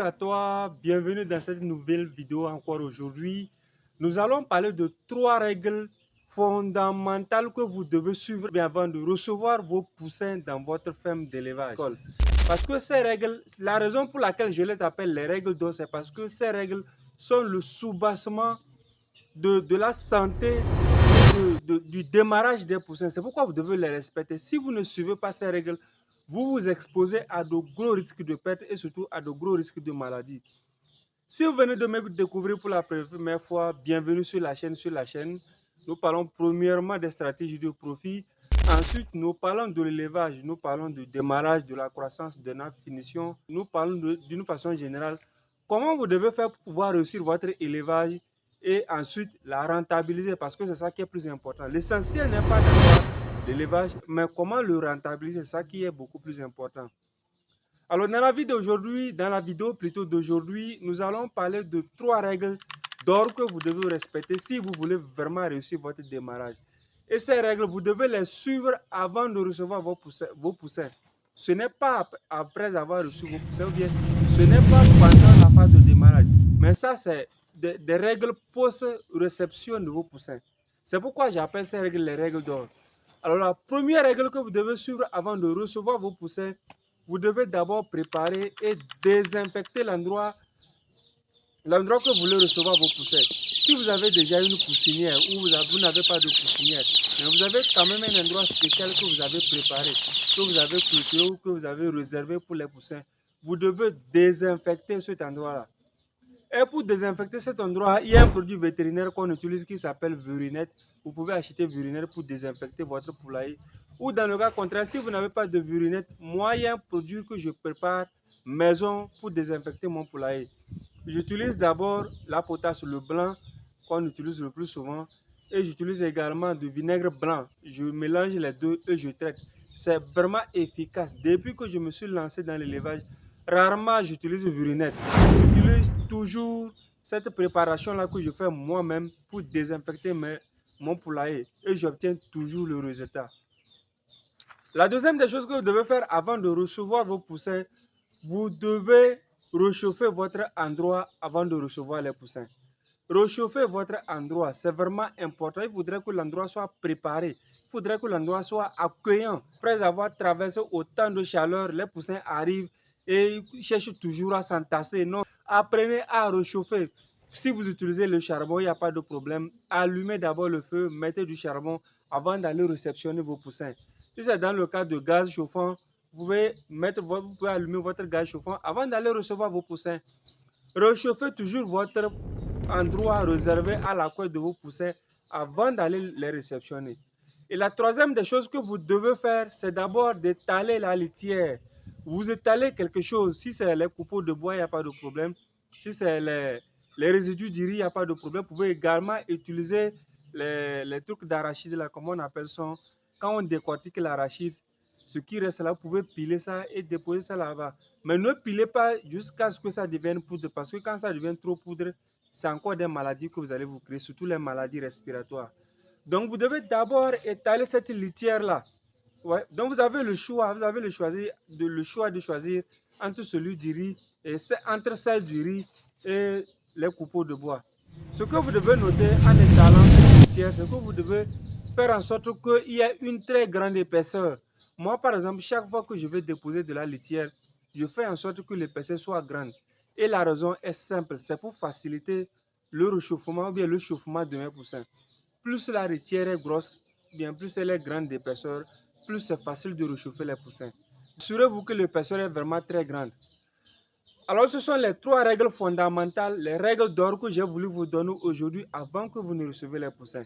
À toi, bienvenue dans cette nouvelle vidéo encore aujourd'hui. Nous allons parler de 3 règles fondamentales que vous devez suivre avant de recevoir vos poussins dans votre ferme d'élevage. Parce que ces règles, la raison pour laquelle je les appelle les règles d'or, c'est parce que ces règles sont le soubassement de la santé du démarrage des poussins. C'est pourquoi vous devez les respecter. Si vous ne suivez pas ces règles, vous vous exposez à de gros risques de perte et surtout à de gros risques de maladie. Si vous venez de me découvrir pour la première fois, bienvenue sur la chaîne. Nous parlons premièrement des stratégies de profit. Ensuite, nous parlons de l'élevage, nous parlons du démarrage, de la croissance, de la finition. Nous parlons d'une façon générale comment vous devez faire pour pouvoir réussir votre élevage et ensuite la rentabiliser parce que c'est ça qui est plus important. L'essentiel n'est pas d'avoir l'élevage, mais comment le rentabiliser, c'est ça qui est beaucoup plus important. Alors dans la vidéo plutôt d'aujourd'hui, nous allons parler de 3 règles d'or que vous devez respecter si vous voulez vraiment réussir votre démarrage. Et ces règles, vous devez les suivre avant de recevoir vos poussins. Ce n'est pas après avoir reçu vos poussins, ou bien ce n'est pas pendant la phase de démarrage. Mais ça, c'est des règles post-réception de vos poussins. C'est pourquoi j'appelle ces règles les règles d'or. Alors la première règle que vous devez suivre avant de recevoir vos poussins, vous devez d'abord préparer et désinfecter l'endroit que vous voulez recevoir vos poussins. Si vous avez déjà une poussinière ou vous n'avez pas de poussinière, mais vous avez quand même un endroit spécial que vous avez préparé, que vous avez clôturé ou que vous avez réservé pour les poussins, vous devez désinfecter cet endroit-là. Et pour désinfecter cet endroit, il y a un produit vétérinaire qu'on utilise qui s'appelle Vurinette. Vous pouvez acheter Vurinette pour désinfecter votre poulailler. Ou dans le cas contraire, si vous n'avez pas de Vurinette, moi, il y a un produit que je prépare maison pour désinfecter mon poulailler. J'utilise d'abord la potasse, le blanc qu'on utilise le plus souvent. Et j'utilise également du vinaigre blanc. Je mélange les deux et je traite. C'est vraiment efficace. Depuis que je me suis lancé dans l'élevage, rarement j'utilise Vurinette. J'utilise toujours cette préparation-là que je fais moi-même pour désinfecter mon poulailler. Et j'obtiens toujours le résultat. La deuxième des choses que vous devez faire avant de recevoir vos poussins, vous devez réchauffer votre endroit avant de recevoir les poussins. Réchauffer votre endroit, c'est vraiment important. Il faudrait que l'endroit soit préparé. Il faudrait que l'endroit soit accueillant. Après avoir traversé autant de chaleur, les poussins arrivent et ils cherchent toujours à s'entasser. Non, apprenez à réchauffer. Si vous utilisez le charbon, il n'y a pas de problème. Allumez d'abord le feu, mettez du charbon avant d'aller réceptionner vos poussins. Si c'est dans le cas de gaz chauffant, vous pouvez allumer votre gaz chauffant avant d'aller recevoir vos poussins. Réchauffez toujours votre endroit réservé à l'accueil de vos poussins avant d'aller les réceptionner. Et la troisième des choses que vous devez faire, c'est d'abord d'étaler la litière. Vous étalez quelque chose. Si c'est les coupeaux de bois, il n'y a pas de problème. Si c'est les résidus du riz, il n'y a pas de problème. Vous pouvez également utiliser les trucs d'arachide, là, comme on appelle ça. Quand on décortique l'arachide, ce qui reste là, vous pouvez piler ça et déposer ça là-bas. Mais ne pilez pas jusqu'à ce que ça devienne poudre, parce que quand ça devient trop poudre, c'est encore des maladies que vous allez vous créer, surtout les maladies respiratoires. Donc, vous devez d'abord étaler cette litière-là. Ouais. Donc, vous avez le choix de choisir entre celui du riz et entre celle du riz et les coupeaux de bois. Ce que vous devez noter en étalant cette litière, c'est que vous devez faire en sorte qu'il y ait une très grande épaisseur. Moi, par exemple, chaque fois que je vais déposer de la litière, je fais en sorte que l'épaisseur soit grande. Et la raison est simple, c'est pour faciliter le réchauffement ou bien le chauffement de mes poussins. Plus la litière est grosse, bien plus elle est grande d'épaisseur, plus c'est facile de réchauffer les poussins. Assurez-vous que l'épaisseur est vraiment très grande. Alors, ce sont les 3 règles fondamentales, les règles d'or que j'ai voulu vous donner aujourd'hui avant que vous ne receviez les poussins.